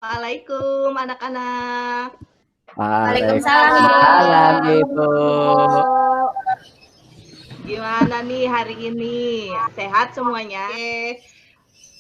Assalamualaikum anak-anak. Waalaikumsalam, Ibu. Gimana nih hari ini? Sehat semuanya? Oke.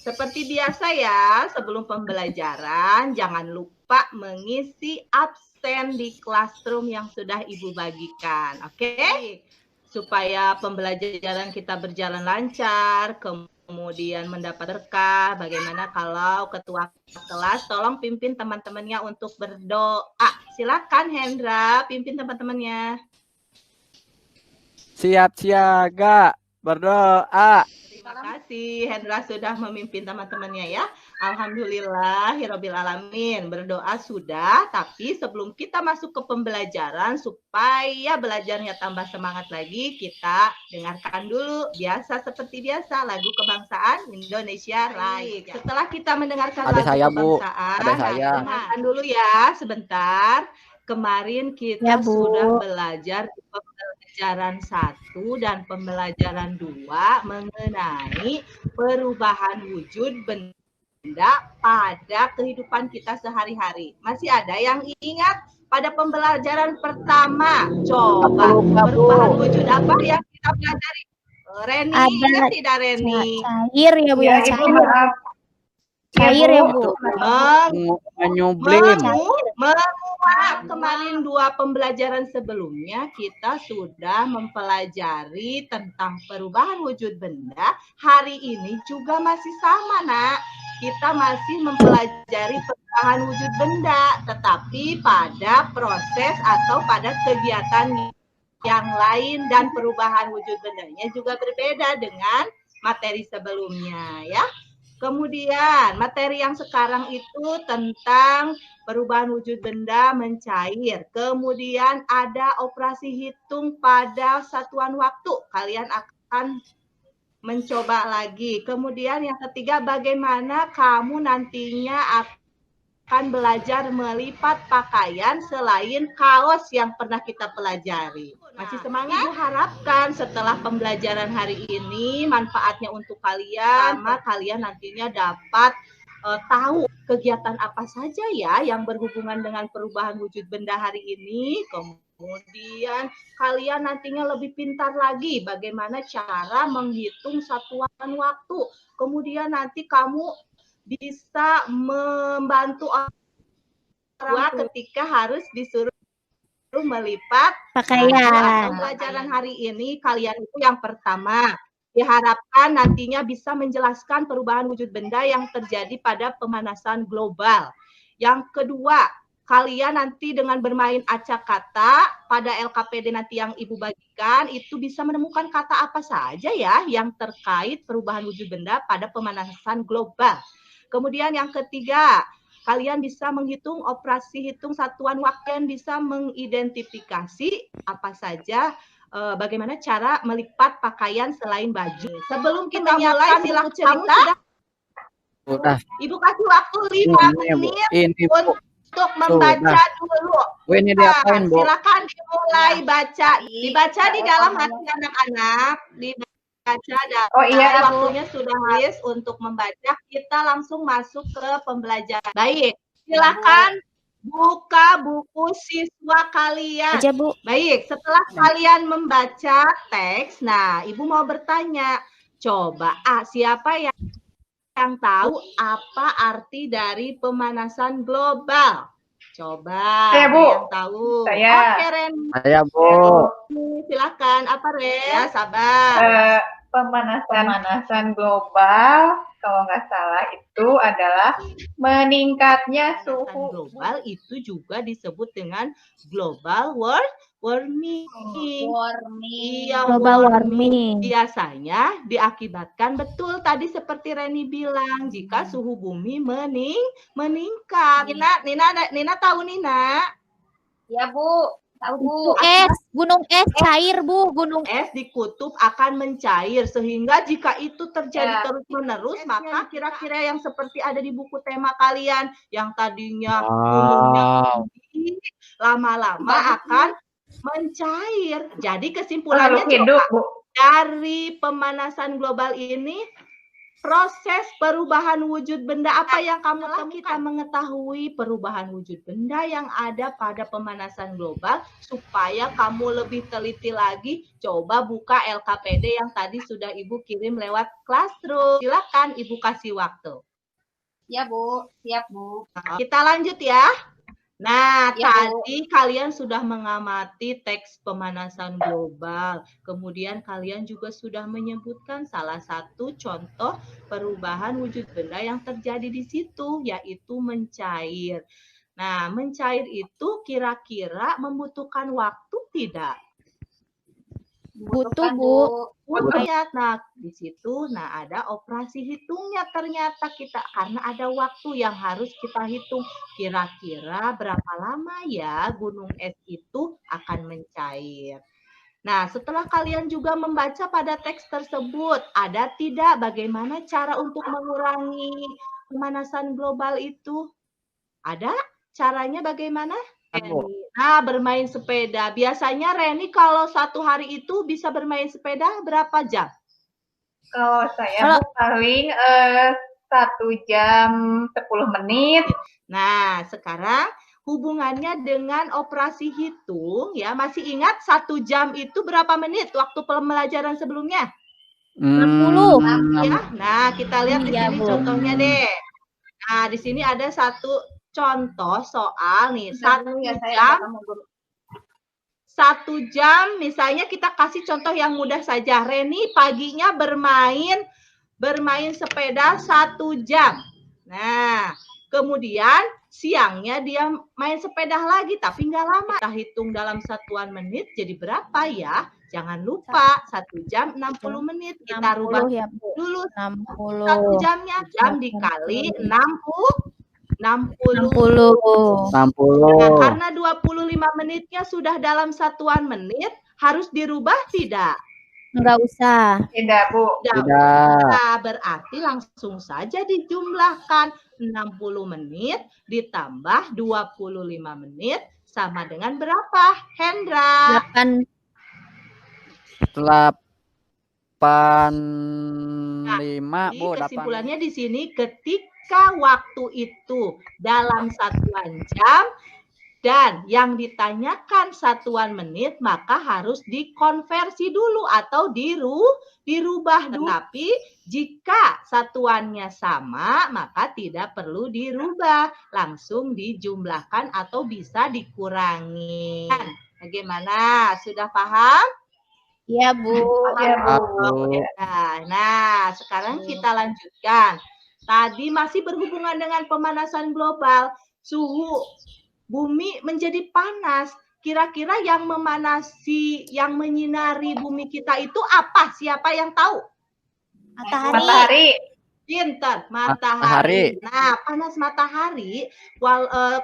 Seperti biasa ya, sebelum pembelajaran jangan lupa mengisi absen di classroom yang sudah Ibu bagikan. Oke? Supaya pembelajaran kita berjalan lancar, kemudian mendapat berkah. Bagaimana kalau ketua kelas tolong pimpin teman-temannya untuk berdoa. Silakan Hendra, pimpin teman-temannya. Siap siaga, berdoa. Terima kasih Hendra sudah memimpin teman-temannya ya. Alhamdulillahirabbil alamin. Berdoa sudah, tapi sebelum kita masuk ke pembelajaran supaya belajarnya tambah semangat lagi, kita dengarkan dulu seperti biasa lagu kebangsaan Indonesia Raya. Setelah kita mendengarkan lagu kebangsaan, dengarkan dulu ya sebentar. Kemarin kita sudah belajar di pembelajaran 1 dan pembelajaran 2 mengenai perubahan wujud benda pada kehidupan kita sehari-hari. Masih ada yang ingat pada pembelajaran pertama? Coba perubahan wujud apa yang kita pelajari? Reni, ingat tidak Reni? Cair ya Bu ya, cair ya Bu. Menyublim. Kemarin 2 pembelajaran sebelumnya kita sudah mempelajari tentang perubahan wujud benda. Hari ini juga masih sama, Nak. Kita masih mempelajari perubahan wujud benda, tetapi pada proses atau pada kegiatan yang lain dan perubahan wujud bendanya juga berbeda dengan materi sebelumnya, ya. Kemudian materi yang sekarang itu tentang perubahan wujud benda mencair. Kemudian ada operasi hitung pada satuan waktu. Kalian akan mencoba lagi. Kemudian yang ketiga, bagaimana kamu nantinya akan belajar melipat pakaian selain kaos yang pernah kita pelajari. Masih semangat? Ibu harapkan setelah pembelajaran hari ini manfaatnya untuk kalian, sama kalian nantinya dapat tahu kegiatan apa saja ya yang berhubungan dengan perubahan wujud benda hari ini. Kemudian kalian nantinya lebih pintar lagi bagaimana cara menghitung satuan waktu. Kemudian nanti kamu bisa membantu orang tua ketika harus disuruh melipat pakaian. Pelajaran hari ini kalian itu yang pertama diharapkan nantinya bisa menjelaskan perubahan wujud benda yang terjadi pada pemanasan global. Yang kedua, kalian nanti dengan bermain acak kata pada LKPD nanti yang Ibu bagikan itu bisa menemukan kata apa saja ya yang terkait perubahan wujud benda pada pemanasan global. Kemudian yang ketiga, kalian bisa menghitung operasi hitung satuan waktu dan bisa mengidentifikasi apa saja bagaimana cara melipat pakaian selain baju. Sebelum kita mulai silakan cerita. Sudah. Ibu kasih waktu 5 menit untuk membaca dulu. Ini diapain, Bu? Silakan dimulai baca. Dibaca di dalam hati anak-anak. Baca dan waktunya sudah habis untuk membaca, kita langsung masuk ke pembelajaran. Baik, silakan buka buku siswa kalian. Aja, Bu. Baik, setelah kalian membaca teks, nah Ibu mau bertanya, coba siapa yang tahu apa arti dari pemanasan global? Coba saya, Bu. yang tahu. Saya. Oke, Ren. Saya, Bu. Silakan. Apa, Ren? Ya, sabar. Pemanasan global, kalau nggak salah itu adalah meningkatnya suhu global itu juga disebut dengan global warming. Iya, Global warming. Biasanya diakibatkan betul tadi seperti Reni bilang jika suhu bumi meningkat. Nina tahu Nina? Ya, Bu. Tahu, Bu. Gunung es cair, Bu. Gunung es di kutub akan mencair sehingga jika itu terjadi terus-menerus maka kira-kira yang seperti ada di buku tema kalian yang tadinya gunungnya tinggi lama-lama akan mencair. Jadi kesimpulannya hidup, Bu. Dari pemanasan global ini proses perubahan wujud benda apa yang kamu temukan? Kita mengetahui perubahan wujud benda yang ada pada pemanasan global supaya kamu lebih teliti lagi. Coba buka LKPD yang tadi sudah Ibu kirim lewat Classroom. Silakan Ibu kasih waktu. Ya Bu, siap Bu. Nah, kita lanjut ya. Nah, Ya, tadi kalian sudah mengamati teks pemanasan global. Kemudian kalian juga sudah menyebutkan salah satu contoh perubahan wujud benda yang terjadi di situ, yaitu mencair. Nah, mencair itu kira-kira membutuhkan waktu tidak? Butuh, Bu. Lihat, nah di situ, ada operasi hitungnya ternyata kita karena ada waktu yang harus kita hitung. Kira-kira berapa lama ya gunung es itu akan mencair. Nah, setelah kalian juga membaca pada teks tersebut, ada tidak bagaimana cara untuk mengurangi pemanasan global itu? Ada caranya bagaimana? Nah, bermain sepeda. Biasanya Reni kalau satu hari itu bisa bermain sepeda berapa jam? Kalau saya Bu, paling 1 jam 10 menit. Nah, sekarang hubungannya dengan operasi hitung ya. Masih ingat 1 jam itu berapa menit waktu pembelajaran sebelumnya? 60. Ya. Nah, kita lihat di sini Bu. contohnya deh. Nah, di sini ada satu contoh soal nih, 1 jam. 1 jam, misalnya kita kasih contoh yang mudah saja. Reni paginya bermain sepeda 1 jam. Nah, kemudian siangnya dia main sepeda lagi, tapi nggak lama. Kita hitung dalam satuan menit, jadi berapa ya? Jangan lupa, 1 jam 60 menit. Kita rubah ya, Bu. dulu 60. 1 jamnya. Jam dikali 60. 60. Nah, karena 25 menitnya sudah dalam satuan menit, harus dirubah tidak? Enggak usah. Tidak, Bu. Nah, berarti langsung saja dijumlahkan 60 menit ditambah 25 menit sama dengan berapa, Hendra? 85, Bu. Kesimpulannya di sini ketika waktu itu dalam satuan jam dan yang ditanyakan satuan menit, maka harus dikonversi dulu atau dirubah dulu. Tapi jika satuannya sama, maka tidak perlu dirubah, langsung dijumlahkan atau bisa dikurangi. Bagaimana? Sudah paham? Iya, Bu. Nah, sekarang kita lanjutkan. Tadi masih berhubungan dengan pemanasan global. Suhu bumi menjadi panas. Kira-kira yang memanasi, yang menyinari bumi kita itu apa? Siapa yang tahu? Matahari. Pintar, matahari. Nah, panas matahari,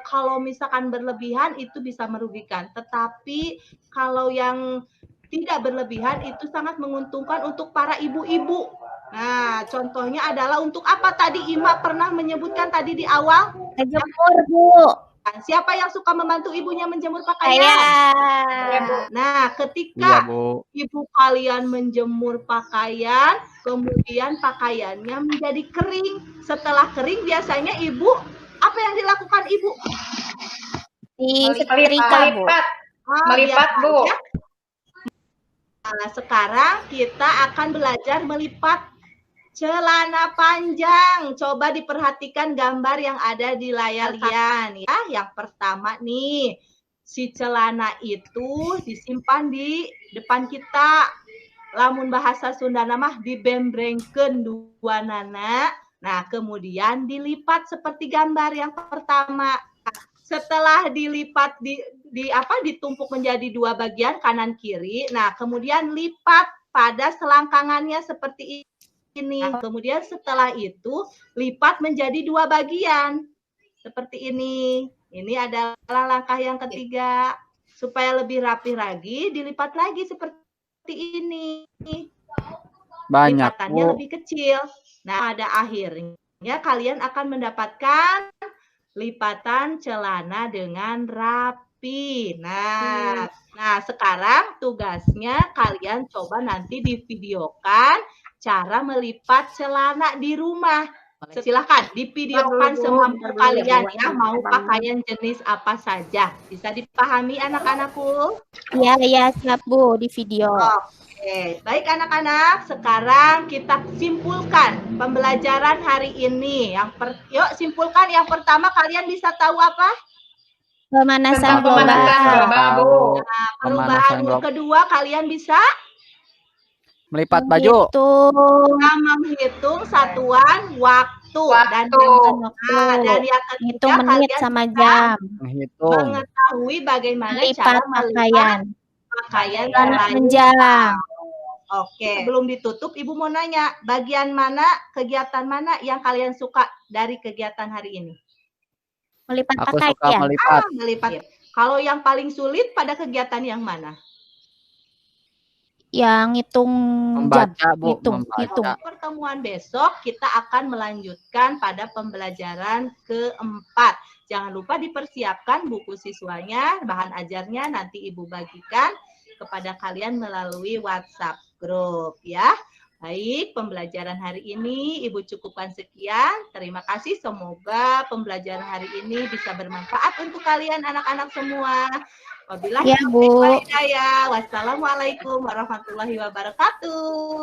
kalau misalkan berlebihan itu bisa merugikan. Tetapi kalau yang tidak berlebihan itu sangat menguntungkan untuk para ibu-ibu. Nah, contohnya adalah untuk apa tadi Ima pernah menyebutkan tadi di awal? Menjemur, Bu. Siapa yang suka membantu ibunya menjemur pakaian? Nah, ketika ibu kalian menjemur pakaian, kemudian pakaiannya menjadi kering. Setelah kering biasanya ibu, apa yang dilakukan ibu? Melipat, Bu. Nah, sekarang kita akan belajar melipat celana panjang. Coba diperhatikan gambar yang ada di layar kalian ya. Yang pertama nih, si celana itu disimpan di depan kita. Lamun bahasa Sunda mah dibembrengkeun dua nana. Nah, kemudian dilipat seperti gambar yang pertama. Setelah dilipat ditumpuk menjadi 2 bagian kanan kiri. Nah, kemudian lipat pada selangkangannya seperti ini. Kemudian setelah itu lipat menjadi 2 bagian seperti ini. Ini adalah langkah yang ketiga. Supaya lebih rapi lagi, dilipat lagi seperti ini. Banyak, lipatannya Bu. lebih kecil. Nah, pada akhirnya kalian akan mendapatkan lipatan celana dengan rapi. Nah, sekarang tugasnya kalian coba nanti divideokan cara melipat celana di rumah. Silakan divideokan semampu kalian ya, mau pakaian jenis apa saja. Bisa dipahami anak-anakku? Iya, siap Bu, di video. Oke, baik anak-anak, sekarang kita simpulkan pembelajaran hari ini. Yuk simpulkan, yang pertama kalian bisa tahu apa? Pemanasan Tentang pemanasan global. global, Bu. Nah, perubahan Pemanasan global. kedua kalian bisa Melipat baju. menghitung satuan waktu. Dan Dan yang hitung ketiga menit kalian sama bisa jam. Menghitung. mengetahui bagaimana Melipat cara pakaian. pakaian Selamat selain menjalan. Oke, sebelum ditutup Ibu mau nanya, bagian mana, kegiatan mana yang kalian suka dari kegiatan hari ini? Melipat Aku suka pakaian. melipat. Melipat. Kalau yang paling sulit pada kegiatan yang mana? Yang hitung jam. Membaca, Bu. Hitung. Membaca. Pertemuan besok kita akan melanjutkan pada pembelajaran keempat. Jangan lupa dipersiapkan buku siswanya, bahan ajarnya nanti Ibu bagikan kepada kalian melalui WhatsApp group ya. Baik, pembelajaran hari ini Ibu cukupkan sekian. Terima kasih, semoga pembelajaran hari ini bisa bermanfaat untuk kalian anak-anak semua. Wabillahi Ya, Bu. taufiq wal hidayah. Wassalamualaikum warahmatullahi wabarakatuh.